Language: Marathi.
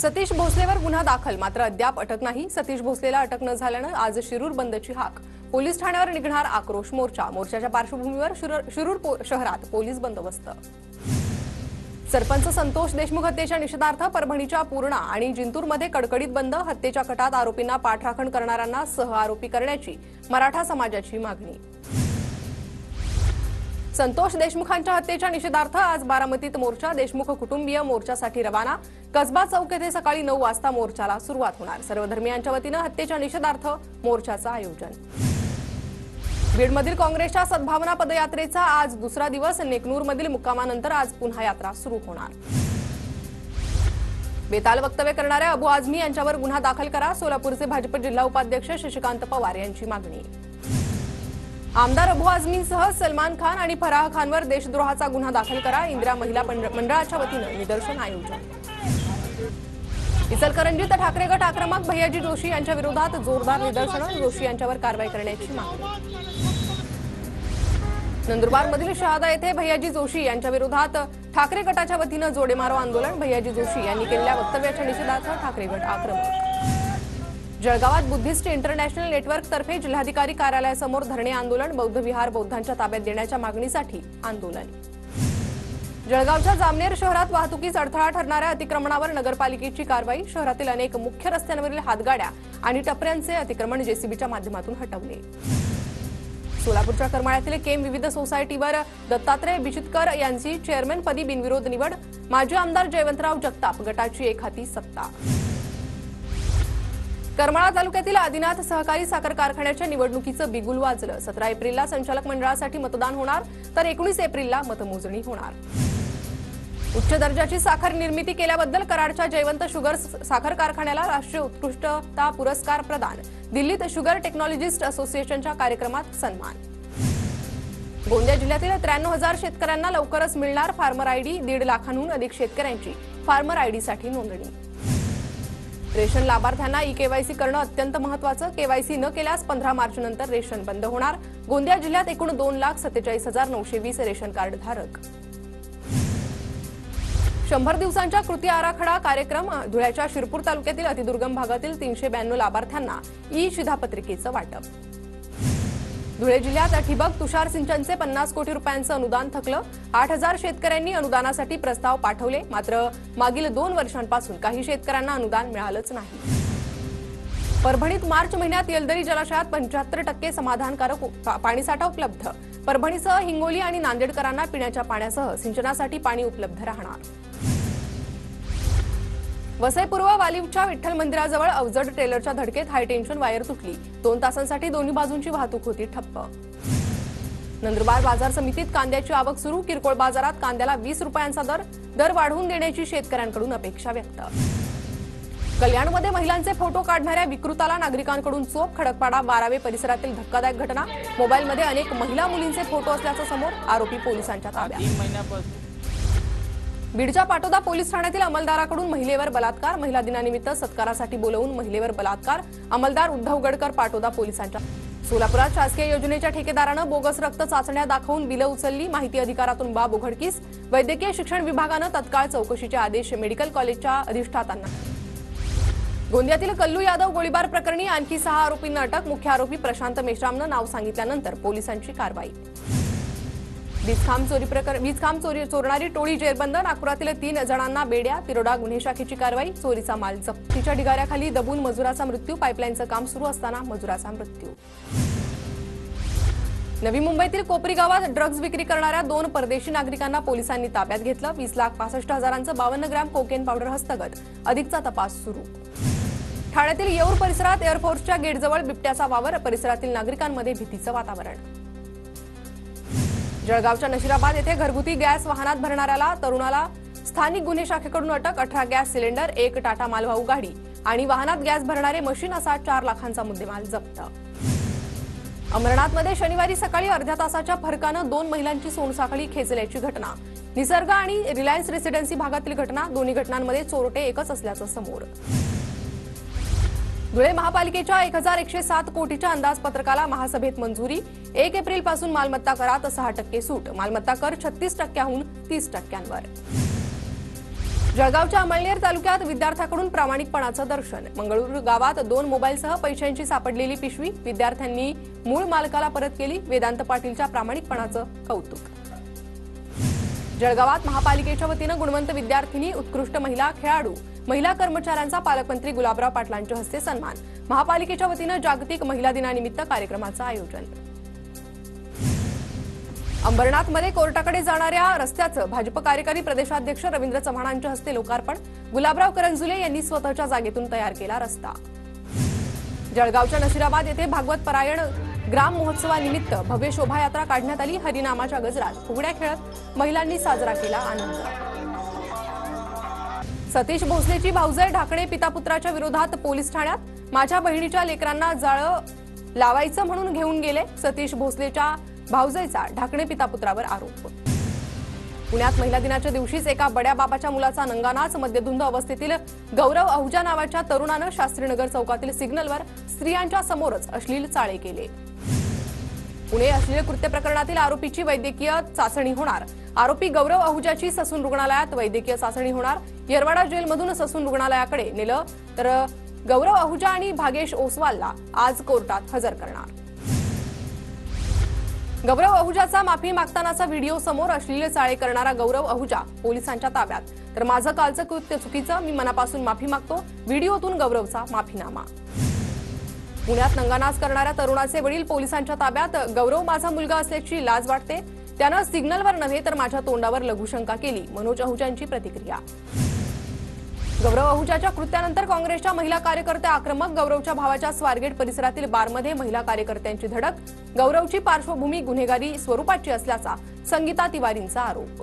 सतीश भोसलेवर गुन्हा दाखल, मात्र अद्याप अटक नाही। सतीश भोसलेला अटक न झाल्यानं आज शिरूर बंदची हाक। पोलीस ठाण्यावर निघणार आक्रोश मोर्चा। मोर्चाच्या पार्श्वभूमीवर शिरूर शहरात पोलीस बंदोबस्त। सरपंच संतोष देशमुख हत्येच्या निषेधार्थ परभणीच्या पूर्णा आणि जिंतूरमध्ये कडकडीत बंद। हत्येच्या कटात आरोपींना पाठराखण करणाऱ्यांना सहआरोपी करण्याची मराठा समाजाची मागणी। संतोष देशमुखांच्या हत्येच्या निषेधार्थ आज बारामतीत मोर्चा। देशमुख कुटुंबीय मोर्चासाठी रवाना। कसबा चौक येथे सकाळी 9 वाजता मोर्चाला सुरुवात होणार। सर्वधर्मीयांच्या वतीनं हत्येच्या निषेधार्थ मोर्चाचं आयोजन। बीडमधील काँग्रेसच्या सद्भावना पदयात्रेचा आज दुसरा दिवस। नेकनूरमधील मुक्कामानंतर आज पुन्हा यात्रा सुरू होणार। बेताल वक्तव्य करणाऱ्या अबू आझमी यांच्यावर गुन्हा दाखल करा। सोलापूरचे भाजप जिल्हा उपाध्यक्ष शशिकांत पवार यांची मागणी। आमदार अबू आझमींसह सलमान खान आणि फराह खानवर देशद्रोहाचा गुन्हा दाखल करा। इंदिरा महिला मंडळाच्या वतीनं निदर्शन आयोजन। इचलकरंजीत ठाकरे गट आक्रमक। भैयाजी जोशी यांच्या विरोधात जोरदार निदर्शनं। जोशी यांच्यावर कारवाई करण्याची मागणी। नंदुरबारमधील शहादा येथे भैयाजी जोशी यांच्या विरोधात ठाकरे गटाच्या वतीनं जोडेमारो आंदोलन। भैयाजी जोशी यांनी केलेल्या वक्तव्याच्या निषेधार्थ ठाकरे गट आक्रमक। जळगावात बुद्धिस्ट इंटरनॅशनल नेटवर्क तर्फे जिल्हाधिकारी कार्यालयासमोर धरणे आंदोलन। बौद्ध विहार बौद्धांच्या ताब्यात देण्याच्या मागणीसाठी आंदोलन। जळगावच्या जामनेर शहरात वाहतुकीस अडथळा ठरणाऱ्या अतिक्रमणावर नगरपालिकेची कारवाई। शहरातील अनेक मुख्य रस्त्यांवरील हातगाड्या आणि टपऱ्यांचे अतिक्रमण जेसीबीच्या माध्यमातून हटवले। सोलापूरच्या करमाळ्यातील केम विविध सोसायटीवर दत्तात्रय बिचितकर यांची चेअरमनपदी बिनविरोध निवड। माजी आमदार जयवंतराव जगताप गटाची एकहाती सत्ता। करमाळा तालुक्यातील आदिनाथ सहकारी साखर कारखान्याच्या निवडणुकीचं बिगुल वाजलं। 17 एप्रिलला संचालक मंडळासाठी मतदान होणार, तर 19 एप्रिलला मतमोजणी होणार। उच्च दर्जाची साखर निर्मिती केल्याबद्दल कराडच्या जयवंत शुगर साखर कारखान्याला राष्ट्रीय उत्कृष्टता पुरस्कार प्रदान। दिल्लीत शुगर टेक्नॉलॉजिस्ट असोसिएशनच्या कार्यक्रमात सन्मान। गोंदिया जिल्ह्यातील 93,000 शेतकऱ्यांना लवकरच मिळणार फार्मर आयडी। 1.5 लाखांहून अधिक शेतकऱ्यांची फार्मर आयडीसाठी नोंदणी। रेशन लाभार्थ्यांना ई-केवायसी करणं अत्यंत महत्त्वाचं। केवायसी न केल्यास 15 मार्चनंतर रेशन बंद होणार। गोंदिया जिल्ह्यात एकूण 2,47,920 रेशन कार्ड धारक। 100 दिवसांच्या कृती आराखडा कार्यक्रम। धुळ्याच्या शिरपूर तालुक्यातील अतिदुर्गम भागातील 392 लाभार्थ्यांना ई-शिधापत्रिकेचं वाटप। धुळे जिल्ह्यात ठिबक तुषार सिंचनचे 50 कोटी रुपयांचं अनुदान थकलं। 8,000 शेतकऱ्यांनी अनुदानासाठी प्रस्ताव पाठवले, मात्र मागील 2 वर्षांपासून काही शेतकऱ्यांना अनुदान मिळालंच नाही। परभणीत मार्च महिन्यात येलदरी जलाशयात 75% समाधानकारक पाणीसाठा उपलब्ध। परभणीसह हिंगोली आणि नांदेडकरांना पिण्याच्या पाण्यासह सिंचनासाठी पाणी उपलब्ध राहणार। वसई पूर्व वालिवच्या विठ्ठल मंदिराजवळ अवजड ट्रेलरच्या धडकेत हाय टेन्शन वायर तुटली। 2 तासांसाठी दोन्ही बाजूंची वाहतूक होती ठप्प। नंदुरबार बाजार समितीत कांद्याची आवक सुरू। किरकोळ बाजारात कांद्याला 20 रुपयांचा दर वाढवून देण्याची शेतकऱ्यांकडून अपेक्षा व्यक्त। कल्याणमध्ये महिलांचे फोटो काढणाऱ्या विकृताला नागरिकांकडून चोप। खडकपाडा 12वे परिसरातील धक्कादायक घटना। मोबाईलमध्ये अनेक महिला मुलींचे फोटो असल्याचं समोर। आरोपी पोलिसांच्या ताब्यात। बीडच्या पाटोदा पोलीस ठाण्यातील अंमलदाराकडून महिलेवर बलात्कार। महिला दिनानिमित्त सत्कारासाठी बोलवून महिलेवर बलात्कार। अंमलदार उद्धव गडकर पाटोदा पोलिसांच्या। सोलापुरात शासकीय योजनेच्या ठेकेदारानं बोगस रक्त चाचण्या दाखवून बिलं उचलली। माहिती अधिकारातून बाब उघडकीस। वैद्यकीय शिक्षण विभागानं तत्काळ चौकशीचे आदेश मेडिकल कॉलेजच्या अधिष्ठातांना। गोंदियातील कल्लू यादव गोळीबार प्रकरणी आणखी 6 आरोपींना अटक। मुख्य आरोपी प्रशांत मेश्रामनं नाव सांगितल्यानंतर पोलिसांची कारवाई। वीजखांब चोरणारी टोळी जेरबंद। नागपुरातील 3 जणांना बेड्या। तिरोडा गुन्हे शाखेची कारवाई। चोरीचा माल जप्तीच्या ढिगाऱ्याखाली दबून मजुराचा मृत्यू। पाईपलाईनचं काम सुरू असताना मजुराचा मृत्यू। नवी मुंबईतील कोपरी गावात ड्रग्ज विक्री करणाऱ्या 2 परदेशी नागरिकांना पोलिसांनी ताब्यात घेतलं। 20,65,000चं 52 ग्रॅम कोकेन पावडर हस्तगत। अधिकचा तपास सुरू। ठाण्यातील येऊर परिसरात एअरफोर्सच्या गेटजवळ बिबट्याचा वावर। परिसरातील नागरिकांमध्ये भीतीचं वातावरण। जळगावच्या नशिराबाद येथे घरगुती गॅस वाहनात भरणाऱ्याला तरुणाला स्थानिक गुन्हे शाखेकडून अटक। 18 गॅस सिलेंडर, 1 टाटा मालवाहू गाडी आणि वाहनात गॅस भरणारे मशीन असा 4 लाखांचा मुद्देमाल जप्त। अमरनाथमध्ये शनिवारी सकाळी अर्ध्या तासाच्या फरकानं 2 महिलांची सोनसाखळी खेचल्याची घटना। निसर्ग आणि रिलायन्स रेसिडेन्सी भागातील घटना। दोन्ही घटनांमध्ये चोरटे एकच असल्याचं समोर। धुळे महापालिकेच्या 1,107 कोटीच्या अंदाजपत्रकाला महासभेत मंजुरी। 1 एप्रिलपासून मालमत्ता करात 6% सूट। मालमत्ता कर 36%हून 30%वर। जळगावच्या अमळनेर तालुक्यात विद्यार्थ्याकडून प्रामाणिकपणाचं दर्शन। मंगळूर गावात 2 मोबाईलसह पैशांची सापडलेली पिशवी विद्यार्थ्यांनी मूळ मालकाला परत केली। वेदांत पाटीलच्या प्रामाणिकपणाचं कौतुक। जळगावात महापालिकेच्या वतीनं गुणवंत विद्यार्थिनी, उत्कृष्ट महिला खेळाडू, महिला कर्मचाऱ्यांचा पालकमंत्री गुलाबराव पाटलांच्या हस्ते सन्मान। महापालिकेच्या वतीनं जागतिक महिला दिनानिमित्त कार्यक्रमाचं आयोजन। अंबरनाथमध्ये कोर्टाकडे जाणाऱ्या रस्त्याचं भाजप कार्यकारी प्रदेशाध्यक्ष रवींद्र चव्हाणांच्या हस्ते लोकार्पण। गुलाबराव करंजुले यांनी स्वतःच्या जागेतून तयार केला रस्ता। जळगावच्या नशिराबाद येथे भागवत परायण ग्राम महोत्सवानिमित्त भव्य शोभायात्रा काढण्यात आली। हरिनामाच्या गजरात फुगड्या खेळत महिलांनी साजरा केला आनंद। सतीश भोसलेची भाऊजय ढाकणे पितापुत्राच्या विरोधात पोलीस ठाण्यात। माझ्या बहिणीच्या लेकरांना जाळं लावायचं म्हणून घेऊन गेले। सतीश भोसलेच्या भाऊजयचा ढाकणे पितापुत्रावर आरोप। पुण्यात महिला दिनाच्या दिवशीच एका बड्या बाबाच्या मुलाचा नंगानाच। मद्यधुंद अवस्थेतील गौरव अहुजा नावाच्या तरुणानं शास्त्रीनगर चौकातील सिग्नलवर स्त्रियांच्या समोरच अश्लील चाळे केले। पुणे अश्लील कृत्य प्रकरणातील आरोपीची वैद्यकीय चाचणी होणार। आरोपी गौरव अहुजाची ससून रुग्णालयात वैद्यकीय चाचणी होणार। येरवाडा जेलमधून ससून रुग्णालयाकडे नेलं तर गौरव अहुजा आणि भागेश ओसवालला आज कोर्टात हजर करणार। गौरव अहुजाचा माफी मागतानाचा व्हिडिओ समोर। अश्लील चाळे करणारा गौरव अहुजा पोलिसांच्या ताब्यात। तर माझं कालचं कृत्य चुकीचं, मी मनापासून माफी मागतो। व्हिडिओतून गौरवचा माफीनामा। पुण्यात नंगानाच करणाऱ्या तरुणाचे वडील पोलिसांच्या ताब्यात। गौरव माझा मुलगा असल्याची लाज वाटते, त्यानं सिग्नलवर नव्हे तर माझ्या तोंडावर लघुशंका केली। मनोज अहुजांची प्रतिक्रिया। गौरव अहुजाच्या कृत्यानंतर काँग्रेसच्या महिला कार्यकर्त्या आक्रमक। गौरवच्या भावाच्या स्वारगेट परिसरातील बारमध्ये महिला कार्यकर्त्यांची धडक। गौरवची पार्श्वभूमी गुन्हेगारी स्वरूपाची असल्याचा संगीता तिवारींचा आरोप।